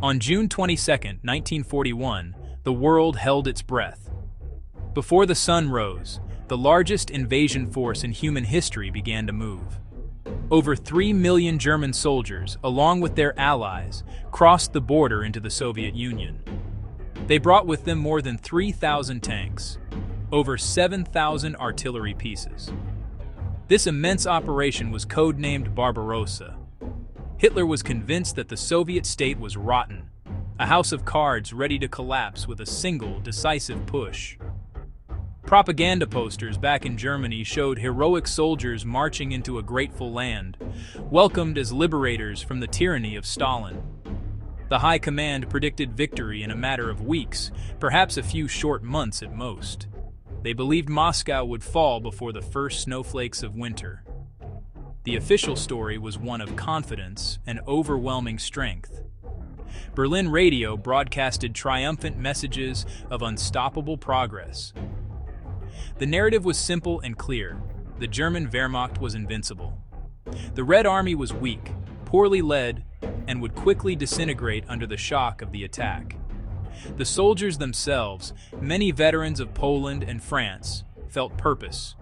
On June 22, 1941, the world held its breath. Before the sun rose, the largest invasion force in human history began to move. Over 3 million German soldiers, along with their allies, crossed the border into the Soviet Union. They brought with them more than 3,000 tanks, over 7,000 artillery pieces. This immense operation was codenamed Barbarossa. Hitler was convinced that the Soviet state was rotten, a house of cards ready to collapse with a single, decisive push. Propaganda posters back in Germany showed heroic soldiers marching into a grateful land, welcomed as liberators from the tyranny of Stalin. The High Command predicted victory in a matter of weeks, perhaps a few short months at most. They believed Moscow would fall before the first snowflakes of winter. The official story was one of confidence and overwhelming strength. Berlin radio broadcasted triumphant messages of unstoppable progress. The narrative was simple and clear. The German Wehrmacht was invincible. The Red Army was weak, poorly led, and would quickly disintegrate under the shock of the attack. The soldiers themselves, many veterans of Poland and France, felt purpose.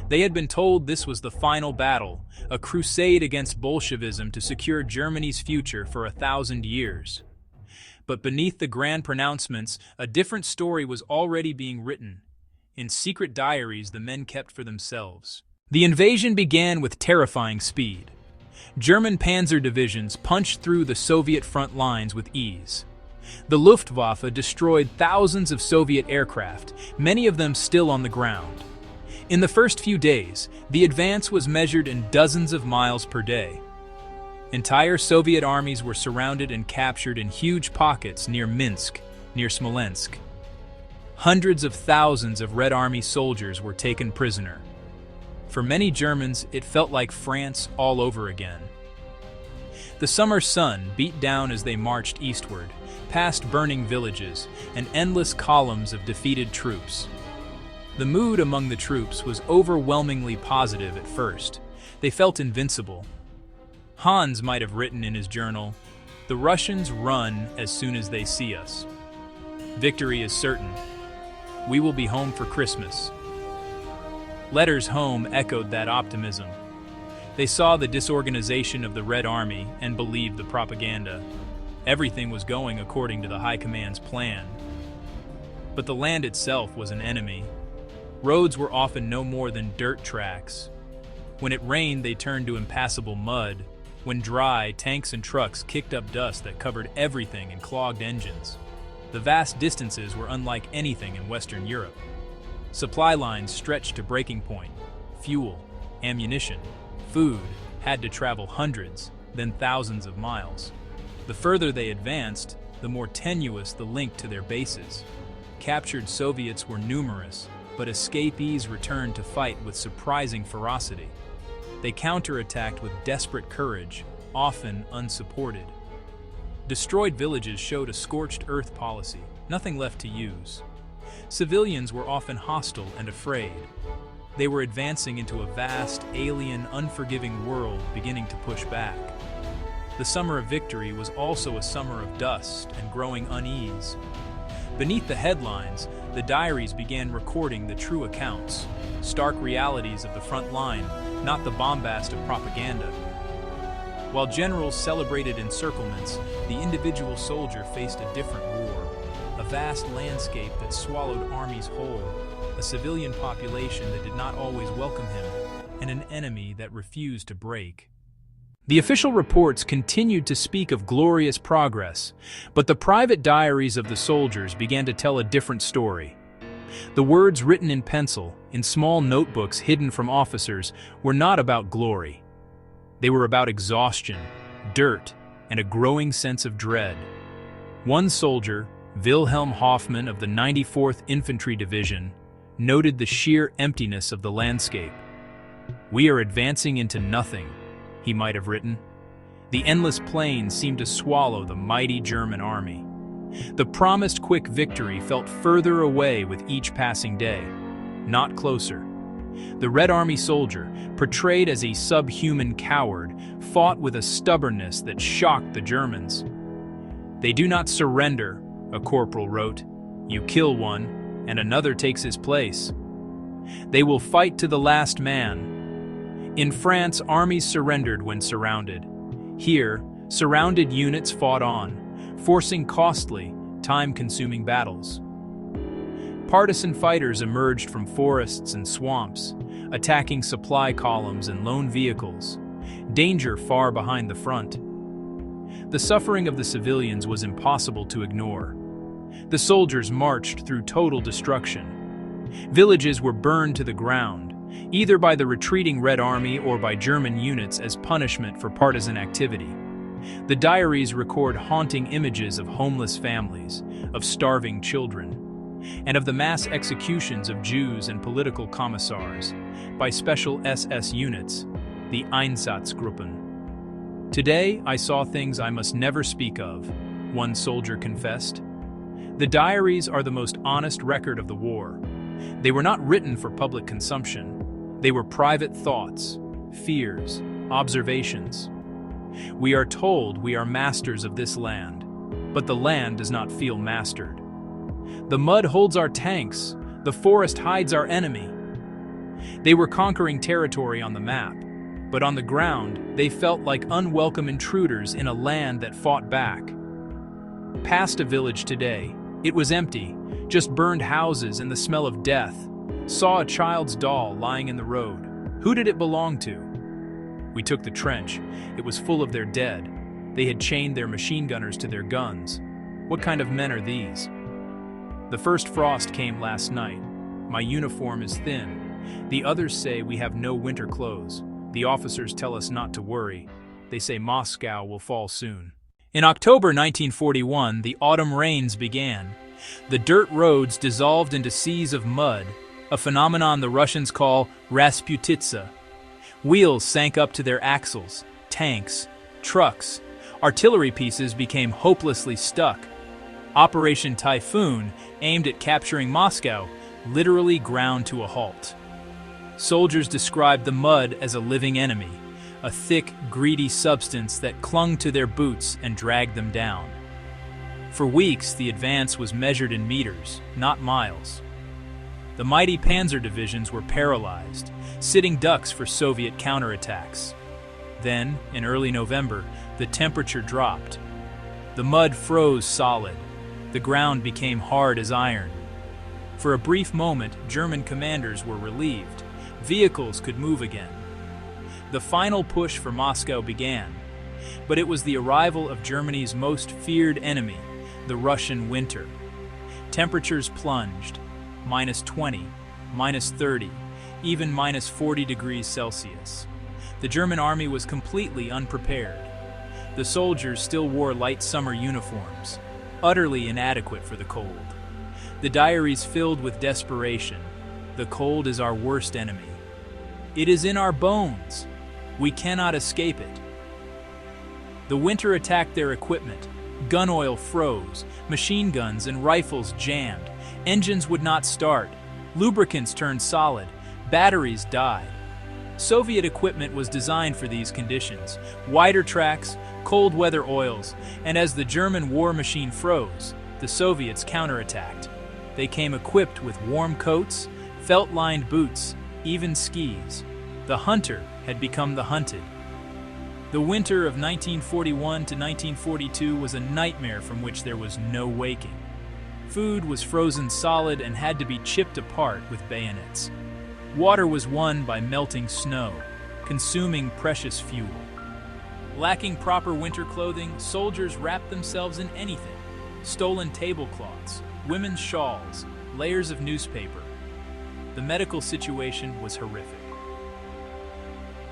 They had been told this was the final battle, a crusade against Bolshevism to secure Germany's future for 1,000 years. But beneath the grand pronouncements, a different story was already being written. In secret diaries the men kept for themselves. The invasion began with terrifying speed. German panzer divisions punched through the Soviet front lines with ease. The Luftwaffe destroyed thousands of Soviet aircraft, many of them still on the ground. In the first few days, the advance was measured in dozens of miles per day. Entire Soviet armies were surrounded and captured in huge pockets near Minsk, near Smolensk. Hundreds of thousands of Red Army soldiers were taken prisoner. For many Germans, it felt like France all over again. The summer sun beat down as they marched eastward, past burning villages and endless columns of defeated troops. The mood among the troops was overwhelmingly positive at first. They felt invincible. Hans might have written in his journal, "The Russians run as soon as they see us. Victory is certain. We will be home for Christmas." Letters home echoed that optimism. They saw the disorganization of the Red Army and believed the propaganda. Everything was going according to the High Command's plan. But the land itself was an enemy. Roads were often no more than dirt tracks. When it rained, they turned to impassable mud. When dry, tanks and trucks kicked up dust that covered everything and clogged engines. The vast distances were unlike anything in Western Europe. Supply lines stretched to breaking point. Fuel, ammunition, food had to travel hundreds, then thousands of miles. The further they advanced, the more tenuous the link to their bases. Captured Soviets were numerous, but escapees returned to fight with surprising ferocity. They counterattacked with desperate courage, often unsupported. Destroyed villages showed a scorched earth policy, nothing left to use. Civilians were often hostile and afraid. They were advancing into a vast, alien, unforgiving world beginning to push back. The summer of victory was also a summer of dust and growing unease. Beneath the headlines, the diaries began recording the true accounts, stark realities of the front line, not the bombast of propaganda. While generals celebrated encirclements, the individual soldier faced a different war, a vast landscape that swallowed armies whole, a civilian population that did not always welcome him, and an enemy that refused to break. The official reports continued to speak of glorious progress, but the private diaries of the soldiers began to tell a different story. The words written in pencil, in small notebooks hidden from officers, were not about glory. They were about exhaustion, dirt, and a growing sense of dread. One soldier, Wilhelm Hoffmann of the 94th Infantry Division, noted the sheer emptiness of the landscape. "We are advancing into nothing," he might have written. The endless plains seemed to swallow the mighty German army. The promised quick victory felt further away with each passing day, not closer. The Red Army soldier, portrayed as a subhuman coward, fought with a stubbornness that shocked the Germans. "They do not surrender," a corporal wrote. "You kill one, and another takes his place. They will fight to the last man." In France, armies surrendered when surrounded. Here, surrounded units fought on, forcing costly, time-consuming battles. Partisan fighters emerged from forests and swamps, attacking supply columns and lone vehicles, danger far behind the front. The suffering of the civilians was impossible to ignore. The soldiers marched through total destruction. Villages were burned to the ground, either by the retreating Red Army or by German units as punishment for partisan activity. The diaries record haunting images of homeless families, of starving children, and of the mass executions of Jews and political commissars by special SS units, the Einsatzgruppen. "Today, I saw things I must never speak of," one soldier confessed. The diaries are the most honest record of the war. They were not written for public consumption. They were private thoughts, fears, observations. We are told we are masters of this land, but the land does not feel mastered. The mud holds our tanks, the forest hides our enemy. They were conquering territory on the map, but on the ground, they felt like unwelcome intruders in a land that fought back. Past a village today, it was empty, just burned houses and the smell of death. Saw a child's doll lying in the road. Who did it belong to? We took the trench. It was full of their dead. They had chained their machine gunners to their guns. What kind of men are these? The first frost came last night. My uniform is thin. The others say we have no winter clothes. The officers tell us not to worry. They say Moscow will fall soon. In October 1941, the autumn rains began. The dirt roads dissolved into seas of mud, a phenomenon the Russians call Rasputitsa. Wheels sank up to their axles, tanks, trucks, artillery pieces became hopelessly stuck. Operation Typhoon, aimed at capturing Moscow, literally ground to a halt. Soldiers described the mud as a living enemy, a thick, greedy substance that clung to their boots and dragged them down. For weeks, the advance was measured in meters, not miles. The mighty panzer divisions were paralyzed, sitting ducks for Soviet counterattacks. Then, in early November, the temperature dropped. The mud froze solid. The ground became hard as iron. For a brief moment, German commanders were relieved. Vehicles could move again. The final push for Moscow began, but it was the arrival of Germany's most feared enemy, the Russian winter. Temperatures plunged, -20, -30, even -40 degrees Celsius. The German army was completely unprepared. The soldiers still wore light summer uniforms, utterly inadequate for the cold. The diaries filled with desperation. The cold is our worst enemy. It is in our bones. We cannot escape it. The winter attacked their equipment. Gun oil froze, machine guns and rifles jammed, engines would not start, lubricants turned solid, batteries died. Soviet equipment was designed for these conditions: wider tracks, cold weather oils, and as the German war machine froze, the Soviets counterattacked. They came equipped with warm coats, felt-lined boots, even skis. The hunter had become the hunted. The winter of 1941 to 1942 was a nightmare from which there was no waking. Food was frozen solid and had to be chipped apart with bayonets. Water was won by melting snow, consuming precious fuel. Lacking proper winter clothing, soldiers wrapped themselves in anything: stolen tablecloths, women's shawls, layers of newspaper. The medical situation was horrific.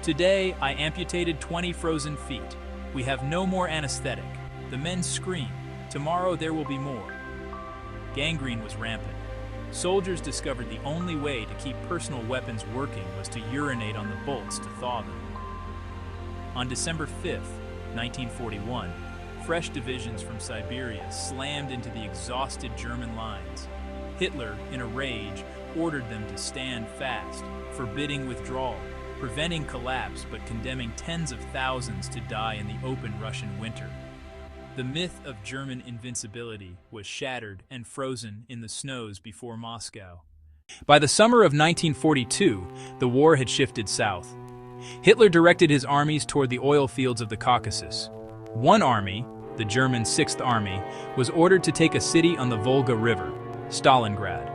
Today, I amputated 20 frozen feet. We have no more anesthetic. The men scream. Tomorrow there will be more. Gangrene was rampant. Soldiers discovered the only way to keep personal weapons working was to urinate on the bolts to thaw them. On December 5th, 1941, fresh divisions from Siberia slammed into the exhausted German lines. Hitler, in a rage, ordered them to stand fast, forbidding withdrawal, preventing collapse but condemning tens of thousands to die in the open Russian winter. The myth of German invincibility was shattered and frozen in the snows before Moscow. By the summer of 1942, the war had shifted south. Hitler directed his armies toward the oil fields of the Caucasus. One army, the German Sixth Army, was ordered to take a city on the Volga River, Stalingrad.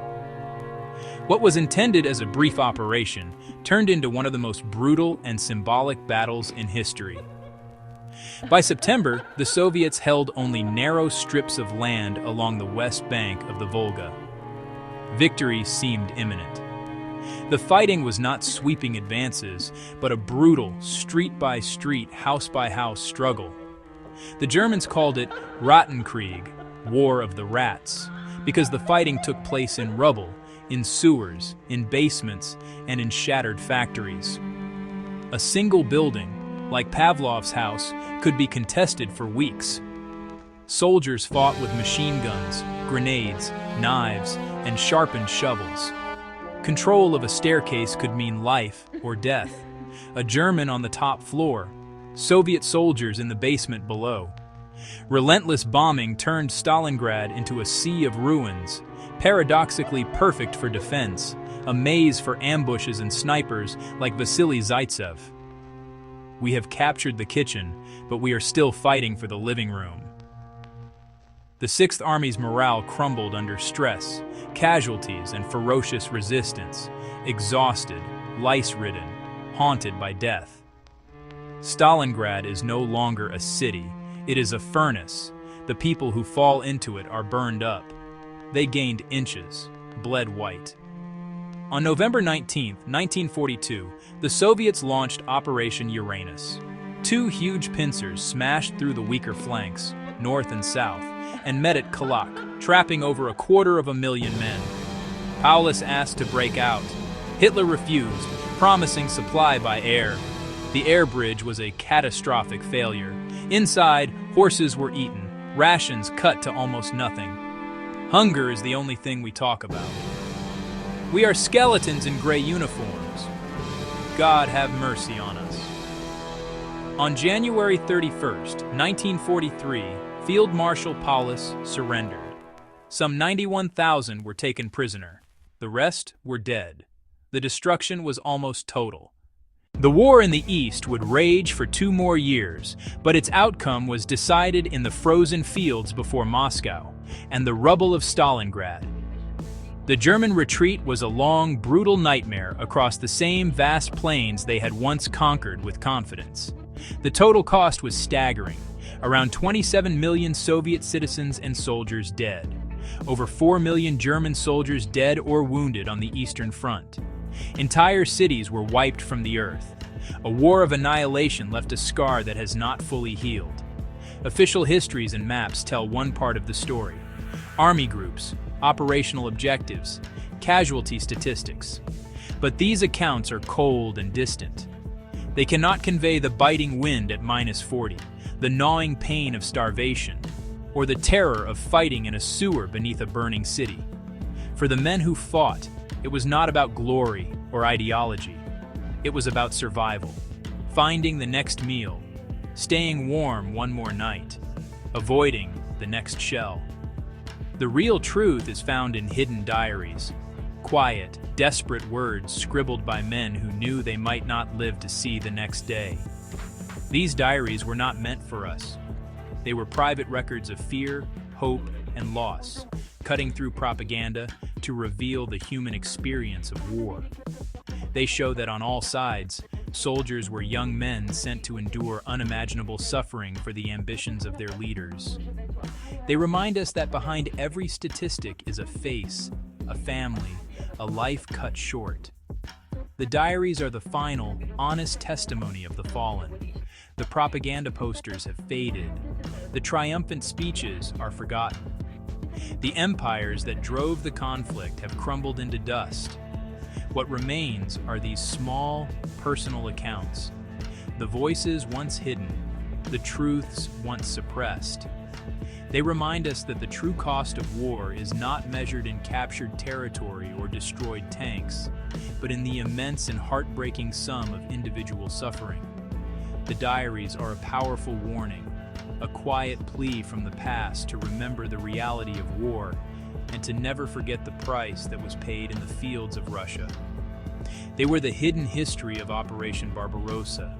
What was intended as a brief operation turned into one of the most brutal and symbolic battles in history. By September, the Soviets held only narrow strips of land along the west bank of the Volga. Victory seemed imminent. The fighting was not sweeping advances, but a brutal, street-by-street, house-by-house struggle. The Germans called it Rattenkrieg, War of the Rats, because the fighting took place in rubble, in sewers, in basements, and in shattered factories. A single building, like Pavlov's house, could be contested for weeks. Soldiers fought with machine guns, grenades, knives, and sharpened shovels. Control of a staircase could mean life or death. A German on the top floor, Soviet soldiers in the basement below. Relentless bombing turned Stalingrad into a sea of ruins, paradoxically perfect for defense, a maze for ambushes and snipers like Vasily Zaitsev. We have captured the kitchen, but we are still fighting for the living room. The Sixth Army's morale crumbled under stress, casualties, and ferocious resistance, exhausted, lice-ridden, haunted by death. Stalingrad is no longer a city, it is a furnace. The people who fall into it are burned up. They gained inches, bled white. On November 19, 1942, the Soviets launched Operation Uranus. Two huge pincers smashed through the weaker flanks, north and south, and met at Kalak, trapping over 250,000 men. Paulus asked to break out. Hitler refused, promising supply by air. The air bridge was a catastrophic failure. Inside, horses were eaten, rations cut to almost nothing. Hunger is the only thing we talk about. We are skeletons in gray uniforms. God have mercy on us. On January 31st, 1943, Field Marshal Paulus surrendered. Some 91,000 were taken prisoner. The rest were dead. The destruction was almost total. The war in the East would rage for 2 more years, but its outcome was decided in the frozen fields before Moscow and the rubble of Stalingrad. The German retreat was a long, brutal nightmare across the same vast plains they had once conquered with confidence. The total cost was staggering. Around 27 million Soviet citizens and soldiers dead. Over 4 million German soldiers dead or wounded on the Eastern Front. Entire cities were wiped from the earth. A war of annihilation left a scar that has not fully healed. Official histories and maps tell one part of the story. Army groups, operational objectives, casualty statistics. But these accounts are cold and distant. They cannot convey the biting wind at -40, the gnawing pain of starvation, or the terror of fighting in a sewer beneath a burning city. For the men who fought, it was not about glory or ideology. It was about survival, finding the next meal, staying warm one more night, avoiding the next shell. The real truth is found in hidden diaries, quiet, desperate words scribbled by men who knew they might not live to see the next day. These diaries were not meant for us. They were private records of fear, hope, and loss, cutting through propaganda to reveal the human experience of war. They show that on all sides, soldiers were young men sent to endure unimaginable suffering for the ambitions of their leaders. They remind us that behind every statistic is a face, a family, a life cut short. The diaries are the final, honest testimony of the fallen. The propaganda posters have faded. The triumphant speeches are forgotten. The empires that drove the conflict have crumbled into dust. What remains are these small, personal accounts. The voices once hidden, the truths once suppressed. They remind us that the true cost of war is not measured in captured territory or destroyed tanks, but in the immense and heartbreaking sum of individual suffering. The diaries are a powerful warning. a quiet plea from the past to remember the reality of war and to never forget the price that was paid in the fields of Russia. They were the hidden history of Operation Barbarossa,